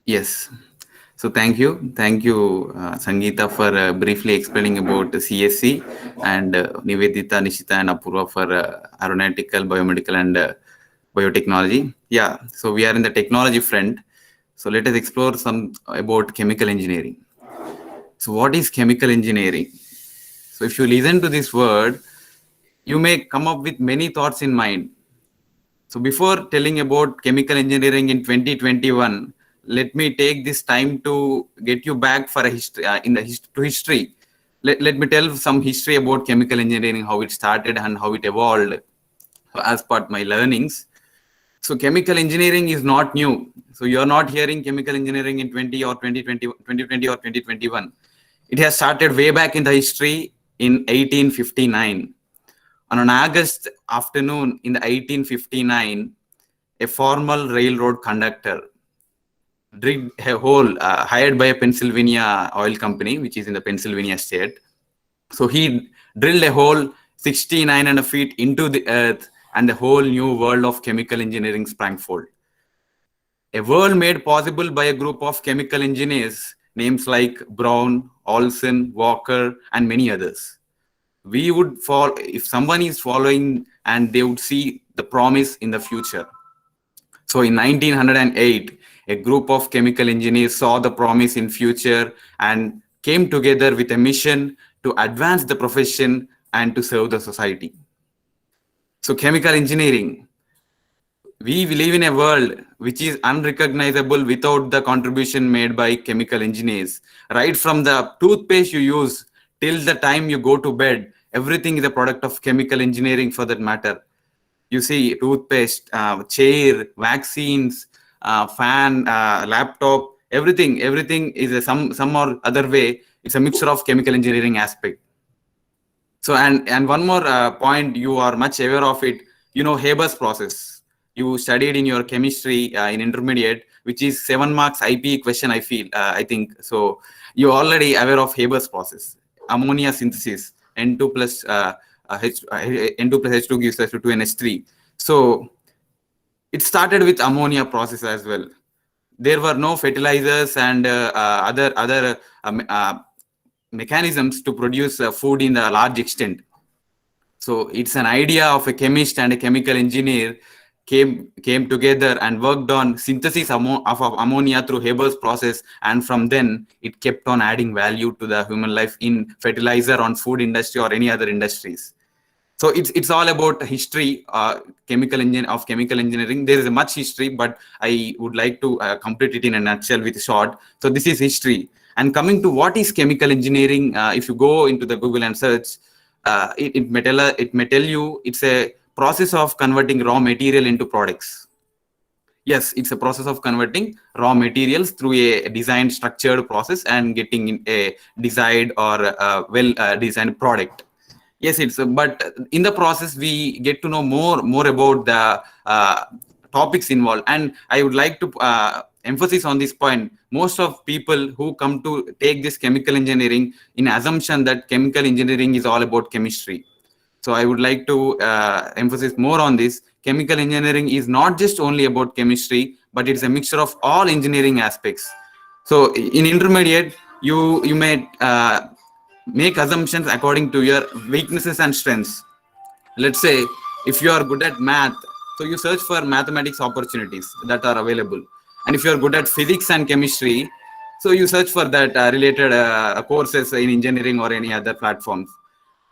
Yes. So thank you, Sangeeta, for briefly explaining about the CSC, and Nivedita, Nishita, and Apurva for aeronautical, biomedical, and biotechnology. Yeah. So we are in the technology front. So let us explore some about chemical engineering. So what is chemical engineering? So if you listen to this word, you may come up with many thoughts in mind. So before telling about chemical engineering in 2021, let me take this time to get you back for a history to history. Let me tell some history about chemical engineering, how it started and how it evolved as part my learnings. So chemical engineering is not new. So you're not hearing chemical engineering in 2020 or 2021. It has started way back in the history in 1859. On an August afternoon in the 1859, a formal railroad conductor did a hole hired by a Pennsylvania oil company, which is in the Pennsylvania state. So he drilled a hole 69 and a feet into the earth, and the whole new world of chemical engineering sprang forth. A world made possible by a group of chemical engineers, names like Brown, Olson, Walker, and many others. We would fall if someone is following, and they would see the promise in the future. So in 1908, a group of chemical engineers saw the promise in future and came together with a mission to advance the profession and to serve the society. So chemical engineering, we live in a world which is unrecognizable without the contribution made by chemical engineers. Right from the toothpaste you use till the time you go to bed, everything is a product of chemical engineering for that matter. You see, toothpaste, chair, vaccines, fan, laptop, everything is some or other way. It's a mixture of chemical engineering aspect. So, and one more point, you are much aware of it. You know, Haber's process. You studied in your chemistry in intermediate, which is 7 marks IPE question. I think so. You're already aware of Haber's process, ammonia synthesis, N2 plus N2 plus H2 gives us to 2NH3. So it started with ammonia process as well. There were no fertilizers and other mechanisms to produce food in a large extent. So it's an idea of a chemist and a chemical engineer came together and worked on synthesis of ammonia through Haber's process, and from then it kept on adding value to the human life in fertilizer, on food industry, or any other industries. So it's all about history, chemical engineering. There is a much history, but I would like to complete it in a nutshell with short. So this is history. And coming to what is chemical engineering, if you go into the Google and search, it may tell you it's a process of converting raw material into products. Yes, it's a process of converting raw materials through a designed, structured process and getting a desired or a well designed product. Yes, it's but in the process we get to know more about the topics involved, and I would like to emphasis on this point. Most of people who come to take this chemical engineering in assumption that chemical engineering is all about chemistry. So I would like to emphasize more on this. Chemical engineering is not just only about chemistry, but it's a mixture of all engineering aspects. So in intermediate, you may make assumptions according to your weaknesses and strengths. Let's say if you are good at math, so you search for mathematics opportunities that are available. And if you are good at physics and chemistry, so you search for that related courses in engineering or any other platforms.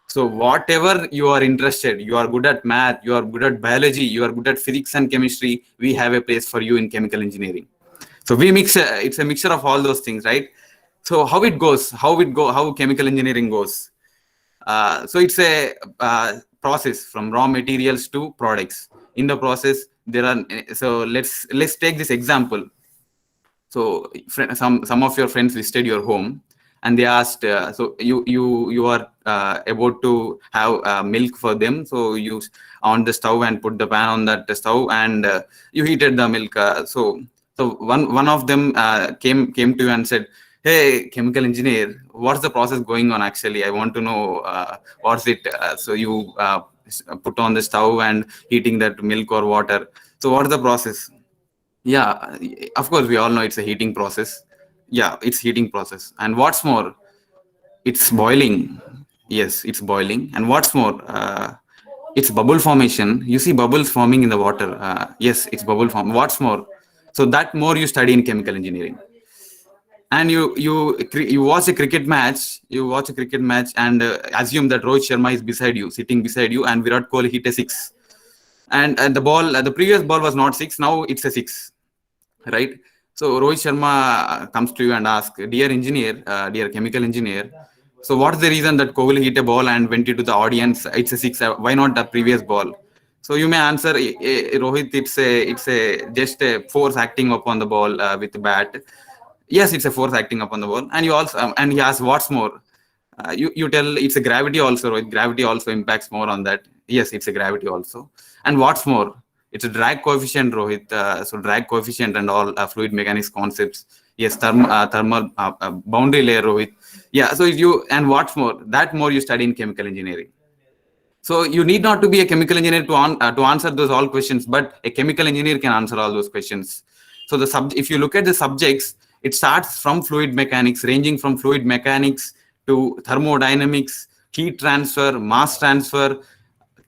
So whatever you are interested, you are good at math, you are good at biology, you are good at physics and chemistry, we have a place for you in chemical engineering. So we mix, it's a mixture of all those things, right? So how chemical engineering goes. So it's a process from raw materials to products. In the process, there are, so let's take this example. So some of your friends visited your home, and they asked, so you are about to have milk for them. So you on the stove and put the pan on that stove, and you heated the milk. So one of them came to you and said, "Hey, chemical engineer, what's the process going on? Actually, I want to know what's it." So you put on the stove and heating that milk or water. So what's the process? Yeah, of course, we all know it's a heating process. Yeah, it's heating process. And what's more, it's boiling. Yes, it's boiling. And what's more, it's bubble formation. You see bubbles forming in the water. Yes, it's bubble form. What's more, so that more you study in chemical engineering. And you watch a cricket match. You watch a cricket match and assume that Rohit Sharma is beside you, sitting beside you, and Virat Kohli hit a six. And the ball, the previous ball was not six. Now it's a six, right? So Rohit Sharma comes to you and asks, dear engineer, dear chemical engineer, so what's the reason that Kohli hit a ball and went into the audience? It's a six. Why not the previous ball? So you may answer, Rohit, it's a just a force acting upon the ball with the bat. Yes, it's a force acting upon the ball. And you also and he asks, what's more? You tell it's a gravity also, right? Gravity also impacts more on that. Yes, it's a gravity also. And what's more, it's a drag coefficient, Rohit. So drag coefficient and all fluid mechanics concepts. Yes, thermal boundary layer, Rohit. Yeah. So if you, and what's more, that more you study in chemical engineering. So you need not to be a chemical engineer to answer those all questions, but a chemical engineer can answer all those questions. So if you look at the subjects, it starts from fluid mechanics, ranging from fluid mechanics to thermodynamics, heat transfer, mass transfer,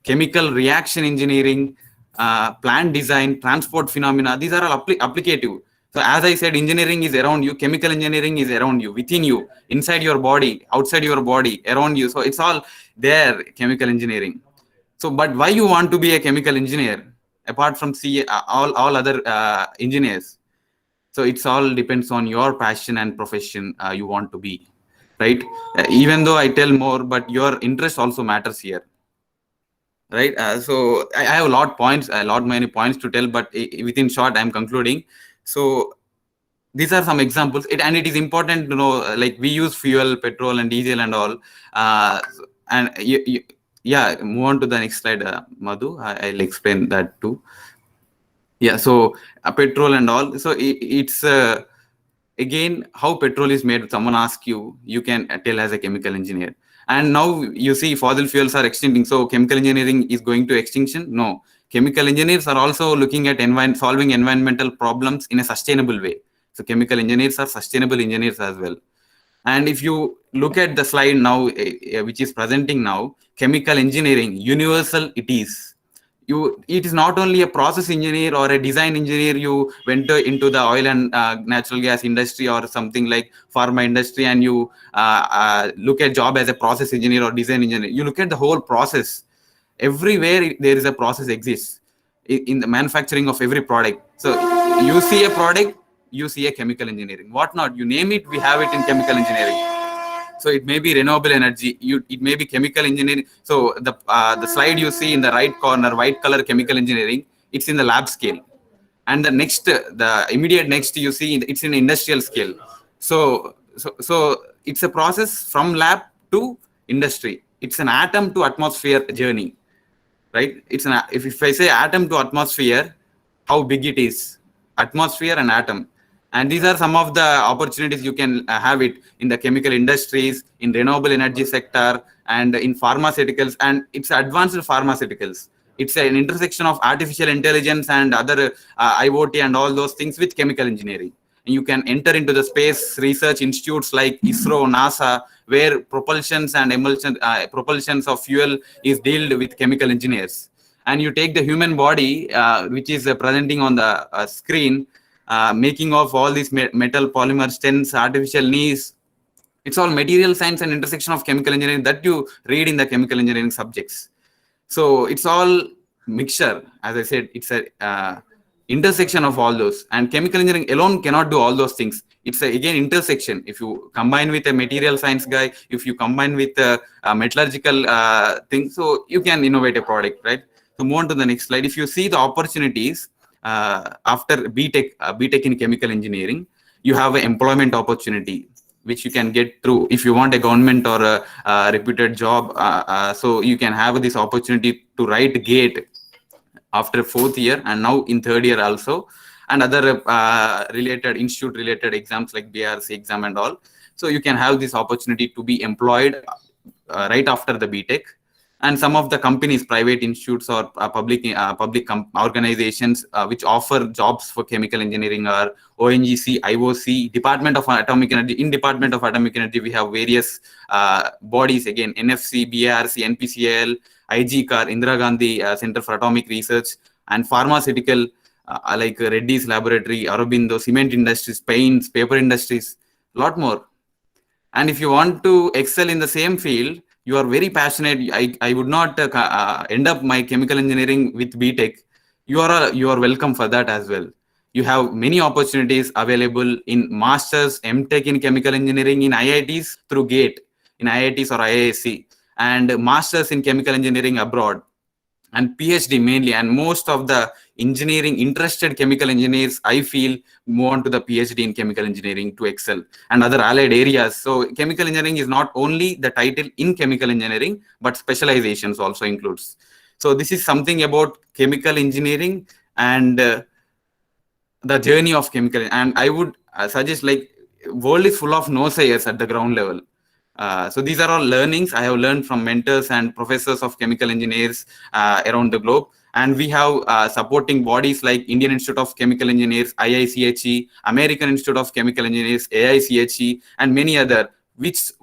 chemical reaction engineering, plant design, transport phenomena. These are all applicative. So as I said, engineering is around you, chemical engineering is around you, within you, inside your body, outside your body, around you. So it's all there, chemical engineering. So, but why you want to be a chemical engineer apart from all other engineers? So it's all depends on your passion and profession you want to be, right? Even though I tell more, but your interest also matters here, right? So I have a lot many points to tell, but within short, I'm concluding. So these are some examples, and it is important to know, like we use fuel, petrol, and diesel, and all. And yeah, move on to the next slide, Madhu. I'll explain that too. Yeah, so petrol and all. So it's again how petrol is made. Someone asks you, you can tell as a chemical engineer. And now you see fossil fuels are extincting. So chemical engineering is going to extinction? No. Chemical engineers are also looking at solving environmental problems in a sustainable way. So chemical engineers are sustainable engineers as well. And if you look at the slide now, which is presenting now, chemical engineering, universal it is. It is not only a process engineer or a design engineer. You went into the oil and natural gas industry or something like pharma industry, and you look at job as a process engineer or design engineer. You look at the whole process. Everywhere there is a process exists in the manufacturing of every product. So you see a product, you see a chemical engineering. What not? You name it, we have it in chemical engineering. So it may be renewable energy, it may be chemical engineering. So the slide you see in the right corner, white color, chemical engineering, it's in the lab scale. And the immediate next you see, it's in industrial scale. So it's a process from lab to industry. It's an atom to atmosphere journey, right? If I say atom to atmosphere, how big it is, atmosphere and atom. And these are some of the opportunities you can have it in the chemical industries, in renewable energy sector, and in pharmaceuticals. And it's advanced pharmaceuticals. It's an intersection of artificial intelligence and other IoT and all those things with chemical engineering. And you can enter into the space research institutes like ISRO, NASA, where propulsions and propulsions of fuel is dealt with chemical engineers. And you take the human body, which is presenting on the screen, making of all these metal polymer stents, artificial knees. It's all material science and intersection of chemical engineering that you read in the chemical engineering subjects. So it's all mixture. As I said, it's a intersection of all those. And chemical engineering alone cannot do all those things. It's again intersection. If you combine with a material science guy, if you combine with a metallurgical thing, so you can innovate a product, right? So move on to the next slide. If you see the opportunities after BTech in chemical engineering, you have an employment opportunity which you can get through if you want a government or a reputed job. So you can have this opportunity to write GATE after 4th year, and now in 3rd year also, and other related institute related exams like BRC exam and all. So you can have this opportunity to be employed right after the BTech. and some of the companies, private institutes or public organizations which offer jobs for chemical engineering are ONGC, IOC, Department of Atomic Energy. In Department of Atomic Energy, we have various bodies, again, NFC, BARC, NPCL, IGCAR, Indira Gandhi Center for Atomic Research, and pharmaceutical like Reddy's Laboratory, Aurobindo, cement industries, paints, paper industries, a lot more. And if you want to excel in the same field, you are very passionate. I would not end up my chemical engineering with BTech. You are welcome for that as well. You have many opportunities available in masters, MTech in chemical engineering in IITs through GATE, in IITs or IISc, and masters in chemical engineering abroad, and PhD mainly. And most of the engineering interested chemical engineers, I feel, move on to the PhD in chemical engineering to excel and other allied areas. So chemical engineering is not only the title in chemical engineering, but specializations also includes. So this is something about chemical engineering and the journey of chemical. And I would suggest, like, world is full of no sayers at the ground level. So these are all learnings I have learned from mentors and professors of chemical engineers around the globe. And we have supporting bodies like Indian Institute of Chemical Engineers, IICHE, American Institute of Chemical Engineers, AICHE, and many other,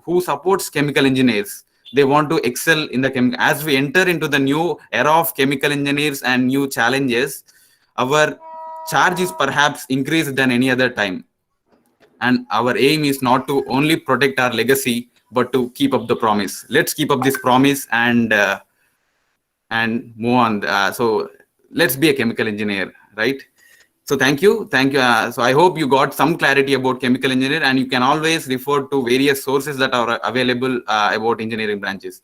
who supports chemical engineers. They want to excel in the chemical. As we enter into the new era of chemical engineers and new challenges, our charge is perhaps increased than any other time. And our aim is not to only protect our legacy, but to keep up the promise. Let's keep up this promise and move on. So let's be a chemical engineer, right? So thank you. So I hope you got some clarity about chemical engineer, and you can always refer to various sources that are available about engineering branches.